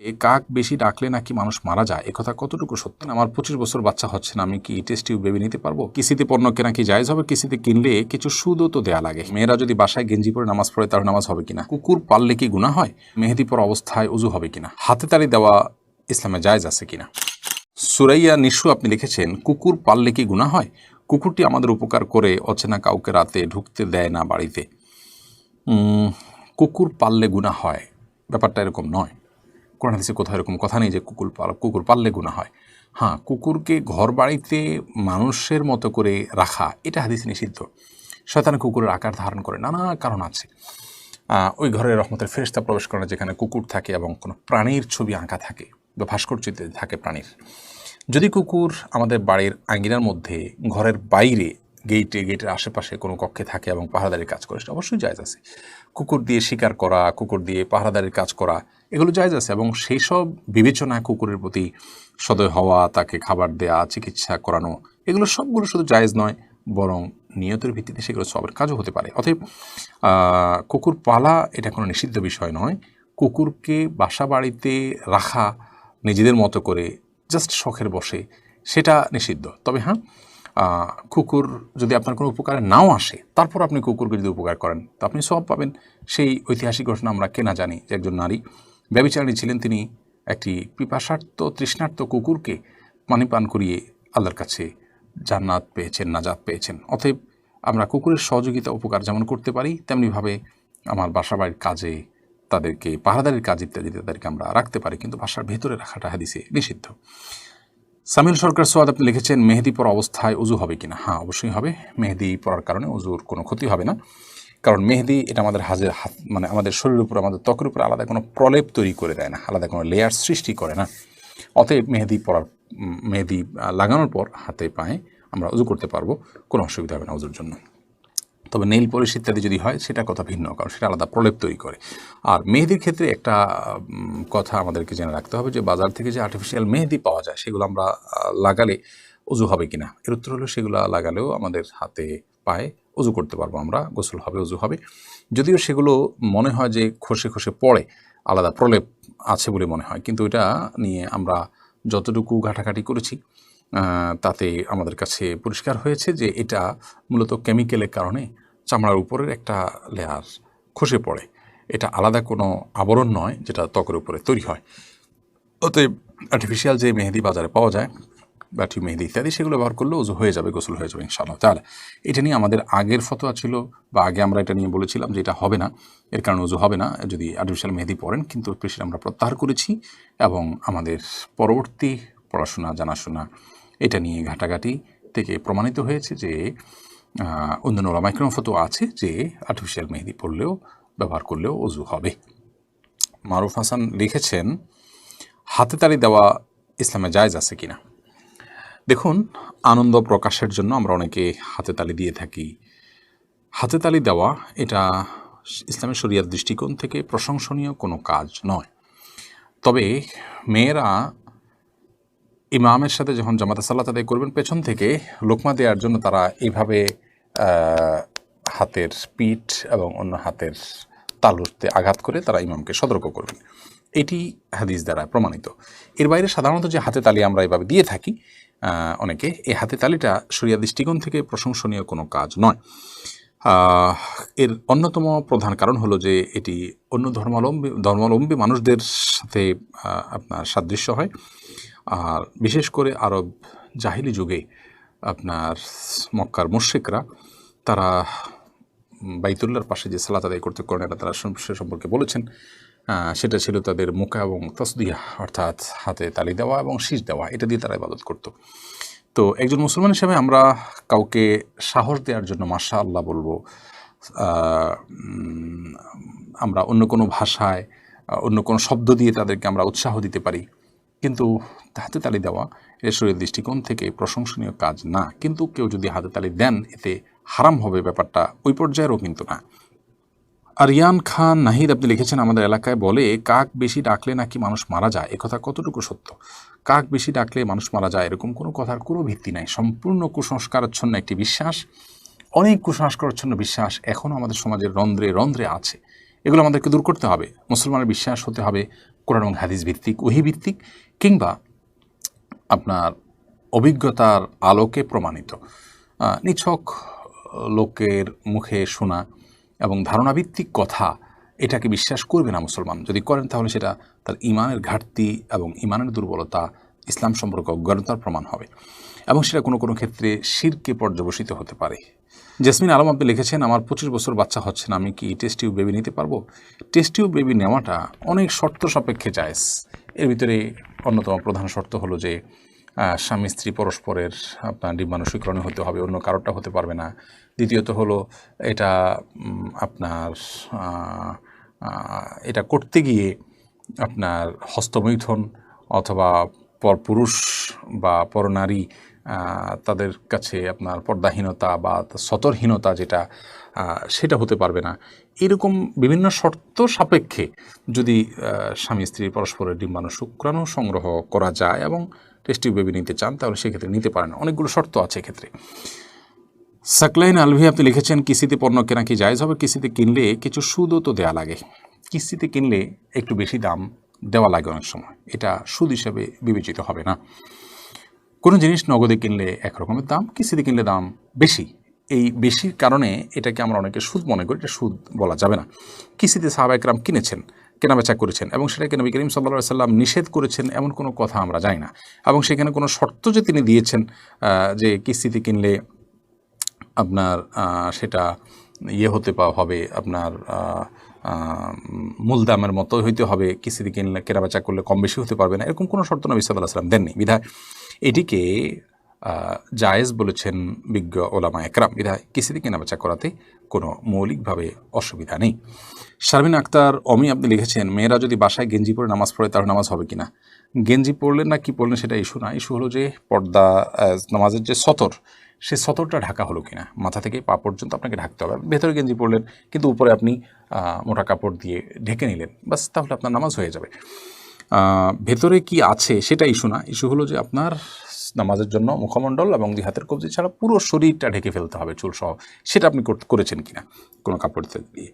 কাক বেশি ডাকলে নাকি মানুষ মারা যায়, একথা কতটুকু সত্য? আমার 25 বছর বাচ্চা হচ্ছে না, আমি কি টেস্ট টিউব বেবি নিতে পারবো? কিস্তিতে পণ্য কেনা কি জায়েজ হবে? কিস্তিতে কিনলে কিছু সুদও তো দেয়া লাগে। মেয়েরা যদি বাসায় গেঞ্জি পরে নামাজ পড়ে তার নামাজ হবে কিনা? কুকুর পাললে কি গুনাহ হয়? মেহেদি পরা অবস্থায় ওযু হবে কিনা? হাতে তালি দেওয়া ইসলামে জায়েজ আছে কিনা? সুরাইয়া নিশু আপনি লিখেছেন, কুকুর পাললে কি গুনাহ হয়? কুকুরটি আমাদের উপকার করে, অচেনা কাউকে রাতে ঢুকতে দেয় না বাড়িতে। কুকুর পাললে গুনাহ হয়, ব্যাপারটা এরকম নয়। কোরআন হাদিসে কোথাও এরকম কথা নেই যে কুকুর পাললে গুনাহ হয়। হ্যাঁ, কুকুরকে ঘর বাড়িতে মানুষের মতো করে রাখা, এটা হাদিসে নিষিদ্ধ। শয়তান কুকুরের আকার ধারণ করে, নানা কারণ আছে। ওই ঘরে রহমতের ফেরেশতা প্রবেশ করে না যেখানে কুকুর থাকে এবং কোনো প্রাণীর ছবি আঁকা থাকে বা ভাস্কর্যতে থাকে প্রাণীর। যদি কুকুর আমাদের বাড়ির আঙ্গিনার মধ্যে, ঘরের বাইরে, গেটের আশেপাশে কোনো কক্ষে থাকে এবং পাহারাদারির কাজ করে, সেটা অবশ্যই জায়েজ আছে। কুকুর দিয়ে শিকার করা, কুকুর দিয়ে পাহারাদারির কাজ করা, এগুলো জায়েজ আছে। এবং সেই সব বিবেচনায় কুকুরের প্রতি সদয় হওয়া, তাকে খাবার দেয়া, চিকিৎসা করানো, এগুলো সবগুলো শুধু জায়েজ নয়, বরং নিয়তের ভিত্তিতে সেগুলো সবের কাজও হতে পারে। অতএব কুকুর পালা এটা কোনো নিষিদ্ধ বিষয় নয়। কুকুরকে বাসা বাড়িতে রাখা নিজেদের মতো করে জাস্ট শখের বসে, সেটা নিষিদ্ধ। তবে হ্যাঁ, কুকুর যদি আপনার কোনো উপকারে নাও আসে, তারপর আপনি কুকুরকে যদি উপকার করেন তো আপনি সওয়াব পাবেন। সেই ঐতিহাসিক ঘটনা আমরা কেনা জানি যে একজন নারী ব্যভিচারিণী ছিলেন, তিনি একটি পিপাসার্ত তৃষ্ণার্ত কুকুরকে পানি পান করিয়ে আল্লাহর কাছে জান্নাত পেয়েছেন, নাজাত পেয়েছেন। অতএব আমরা কুকুরের সহযোগিতা উপকার যেমন করতে পারি, তেমনিভাবে আমার বাসা বাড়ির কাজে, তাদেরকে পাহারাদারির কাজ ইত্যাদিতে তাদেরকে আমরা রাখতে পারি, কিন্তু বাসার ভেতরে রাখাটা হাদিসে নিষিদ্ধ। সামিল সরকার সোয়াদ আপনি লিখেছেন, মেহেদি পরা অবস্থায় ওযু হবে কিনা? হ্যাঁ, অবশ্যই হবে। মেহেদি পরার কারণে ওযুর কোনো ক্ষতি হবে না, কারণ মেহেদি এটা আমাদের মানে আমাদের শরীরের উপর, আমাদের ত্বকের উপর আলাদা কোনো প্রলেপ তৈরি করে দেয় না, আলাদা কোনো লেয়ার সৃষ্টি করে না। অতএব মেহেদি লাগানোর পর হাতে পায়ে আমরা ওযু করতে পারবো, কোনো অসুবিধা হবে না ওযুর জন্য। তবে নেইল পলিশ ইত্যাদি যদি হয় সেটা কথা ভিন্ন, কারণ সেটা আলাদা প্রলেপ তৈরি করে। আর মেহেদির ক্ষেত্রে একটা কথা আমাদেরকে জেনে রাখতে হবে যে বাজার থেকে যে আর্টিফিশিয়াল মেহেদি পাওয়া যায় সেগুলো আমরা লাগালে ওযু হবে কিনা? এর উত্তর হলো সেগুলো লাগালেও আমাদের হাতে পায়ে ওযু করতে পারবো আমরা, গোসল হবে, ওযু হবে। যদিও সেগুলো মনে হয় যে খসে খসে পড়ে, আলাদা প্রলেপ আছে বলে মনে হয়, কিন্তু এটা নিয়ে আমরা যতটুকু ঘাটাঘাটি করেছি তাতে আমাদের কাছে পরিষ্কার হয়েছে যে এটা মূলত কেমিক্যালের কারণে চামড়ার উপরের একটা লেয়ার খসে পড়ে, এটা আলাদা কোনো আবরণ নয় যেটা ত্বকের উপরে তৈরি হয়। অতএব আর্টিফিশিয়াল যে মেহেদি বাজারে পাওয়া যায়, বাটি মেহেদি ইত্যাদি, সেগুলো ব্যবহার করলে ওযু হয়ে যাবে, গোসল হয়ে যাবে ইনশাআল্লাহ তাআলা। এটা নিয়ে আমাদের আগের ফতোয়া ছিল, বা আগে আমরা এটা নিয়ে বলেছিলাম যে এটা হবে না, এর কারণে ওযু হবে না যদি আর্টিফিশিয়াল মেহেদি পরেন, কিন্তু সেটা আমরা প্রত্যাহার করেছি এবং আমাদের পরবর্তী পড়াশোনা, জানাশোনা, এটা নিয়ে ঘাটাঘাটি থেকে প্রমাণিত হয়েছে যে অন্যান্য ওলামায়ে কেরাম ফতোয়া আছে যে আর্টিফিশিয়াল মেহেদি পরলেও, ব্যবহার করলেও ওযু হবে। মারুফ হাসান লিখেছেন, হাতে তালি দেওয়া ইসলামে জায়েজ আছে কিনা? দেখুন, আনন্দ প্রকাশের জন্য আমরা অনেকে হাতে তালি দিয়ে থাকি। হাতে তালি দেওয়া এটা ইসলামের শরিয়ার দৃষ্টিকোণ থেকে প্রশংসনীয় কোনো কাজ নয়। তবে মেয়েরা ইমামের সাথে যখন জামাতে সালাত আদায় করবেন, পেছন থেকে লোকমা দেওয়ার জন্য তারা এইভাবে হাতের পিঠ এবং অন্য হাতের তালুতে আঘাত করে তারা ইমামকে সতর্ক করবেন, এটি হাদিস দ্বারা প্রমাণিত। এর বাইরে সাধারণত যে হাতে তালি আমরা এভাবে দিয়ে থাকি অনেকে, এই হাতে তালিটা শরিয়া দৃষ্টিকোণ থেকে প্রশংসনীয় কোনো কাজ নয়। এর অন্যতম প্রধান কারণ হলো যে এটি অন্য ধর্মাবলম্বী মানুষদের সাথে আপনার সাদৃশ্য হয়। আর বিশেষ করে আরব জাহিলি যুগে আপনার মক্কার মুশরিকরা তারা বাইতুল্লাহর পাশে যে সালাত আদায় করতে করেন, এটা তারা সে সম্পর্কে বলেছেন, সেটা ছিল তাদের মুকা এবং তসদিয়া, অর্থাৎ হাতে তালি দেওয়া এবং শীষ দেওয়া, এটা দিয়ে তারা ইবাদত করত। তো একজন মুসলমান হিসেবে আমরা কাউকে সাহস দেওয়ার জন্য মাশাআল্লাহ বলবো, আমরা অন্য কোনো ভাষায়, অন্য কোনো শব্দ দিয়ে তাদেরকে আমরা উৎসাহ দিতে পারি, কিন্তু হাতে তালি দেওয়া এর শরীরের দৃষ্টিকোণ থেকে প্রশংসনীয় কাজ না। কিন্তু কেউ যদি হাতে তালি দেন এতে হারাম হবে, ব্যাপারটা ওই পর্যায়েরও কিন্তু না। আরিয়ান খান নাহিদ আপনি লিখেছেন, আমাদের এলাকায় বলে কাক বেশি ডাকলে নাকি মানুষ মারা যায়, একথা কতটুকু সত্য? কাক বেশি ডাকলে মানুষ মারা যায় এরকম কোনো কথার কোনো ভিত্তি নাই, সম্পূর্ণ কুসংস্কারাচ্ছন্ন একটি বিশ্বাস। অনেক কুসংস্কারাচ্ছন্ন বিশ্বাস এখনও আমাদের সমাজের রন্ধ্রে রন্ধ্রে আছে, এগুলো আমাদেরকে দূর করতে হবে। মুসলমানের বিশ্বাস হতে হবে কোরআন এবং হাদিস ভিত্তিক, ওহী ভিত্তিক, কিংবা আপনার অভিজ্ঞতার আলোকে প্রমাণিত। নিছক লোকের মুখে শোনা এবং ধারণাভিত্তিক কথা এটাকে বিশ্বাস করবে না মুসলমান। যদি করেন তাহলে সেটা তার ইমানের ঘাটতি এবং ইমানের দুর্বলতা, ইসলাম সম্পর্কে অজ্ঞতার প্রমাণ হবে, এবং সেটা কোনো কোনো ক্ষেত্রে শিরকে পর্যবসিত হতে পারে। জেসমিন আলম আপনি লিখেছেন, আমার 25 বছর বাচ্চা হচ্ছে না, আমি কি টেস্ট টিউব বেবি নিতে পারবো? টেস্ট টিউব বেবি নেওয়াটা অনেক শর্ত সাপেক্ষে জায়েজ। এর ভিতরে অন্যতম প্রধান শর্ত হলো যে স্বামী স্ত্রী পরস্পরের আপনার ডিম্বাণু স্বীকরণ হতে হবে, অন্য কারোরটা হতে পারবে না। দ্বিতীয়ত হলো এটা আপনার এটা করতে গিয়ে আপনার হস্তমৈথুন অথবা পরপুরুষ বা পরনারী তাদের কাছে আপনার পর্দাহীনতা বা সতর্কহীনতা যেটা সেটা হতে পারবে না। এরকম বিভিন্ন শর্ত সাপেক্ষে যদি স্বামী স্ত্রী পরস্পরের ডিম্বাণু শুক্রাণু সংগ্রহ করা যায় এবং টেস্ট টিউব বেবি নিতে চান তাহলে সেক্ষেত্রে নিতে পারেন। অনেকগুলো শর্ত আছে এক্ষেত্রে। সাকলাইন আলভি আপনি লিখেছেন, কিস্তিতে পণ্য কেনা কি জায়েজ হবে? কিস্তিতে কিনলে কিছু সুদও তো দেওয়া লাগে। কিস্তিতে কিনলে একটু বেশি দাম দেওয়া লাগে অনেক সময়, এটা সুদ হিসেবে বিবেচিত হবে না। কোনো জিনিস নগদে কিনলে একরকমের দাম, কিস্তিতে কিনলে দাম বেশি। এই বেশির কারণে এটাকে আমরা অনেকে সুদ মনে করি, এটা সুদ বলা যাবে না। কিস্তিতে সাহাবা একরাম কিনেছেন, কেনাবেচা করেছেন, এবং সেটাকে নবী করিম সাল্লাল্লাহু আলাইহি সাল্লাম নিষেধ করেছেন এমন কোনো কথা আমরা জানি না। এবং সেখানে কোনো শর্ত যে তিনি দিয়েছেন যে কিস্তিতে কিনলে আপনার সেটা হতে হবে, আপনার মূল দামের মতো হইতে হবে, কিস্তিতে কিনলে কেনাবেচা করলে কম বেশি হতে পারবে না, এরকম কোনো শর্ত নবী সাল্লাল্লাহু আলাইহি সাল্লাম দেননি। বিধায় এটিকে জায়েজ বলেছেন বিজ্ঞ ওলামা একরাম। বিধায় কিস্তিতে কেনাবেচা করাতে কোনো মৌলিকভাবে অসুবিধা নেই। শারমিন আক্তার অমি আপনি লিখেছেন, মেয়েরা যদি বাসায় গেঞ্জি পরে নামাজ পড়ে তাহলে নামাজ হবে কিনা? গেঞ্জি পড়লেন না কি পড়লেন সেটা ইস্যু না, ইস্যু হলো যে পর্দা নামাজের যে সতর, সে সতরটা ঢাকা হলো কিনা। মাথা থেকে পা পর্যন্ত আপনাকে ঢাকতে হবে। ভেতরে গেঞ্জি পরলেন কিন্তু উপরে আপনি মোটা কাপড় দিয়ে ঢেকে নিলেন, বাস, তাহলে আপনার নামাজ হয়ে যাবে। ভেতরে কি আছে সেটা ইস্যু না, ইস্যু হলো যে আপনার নামাজের জন্য মুখমণ্ডল এবং 2 হাতের কবজি ছাড়া পুরো শরীরটা ঢেকে ফেলতে হবে চুল সহ, সেটা আপনি করেছেন কিনা কোনো কাপড় দিয়ে।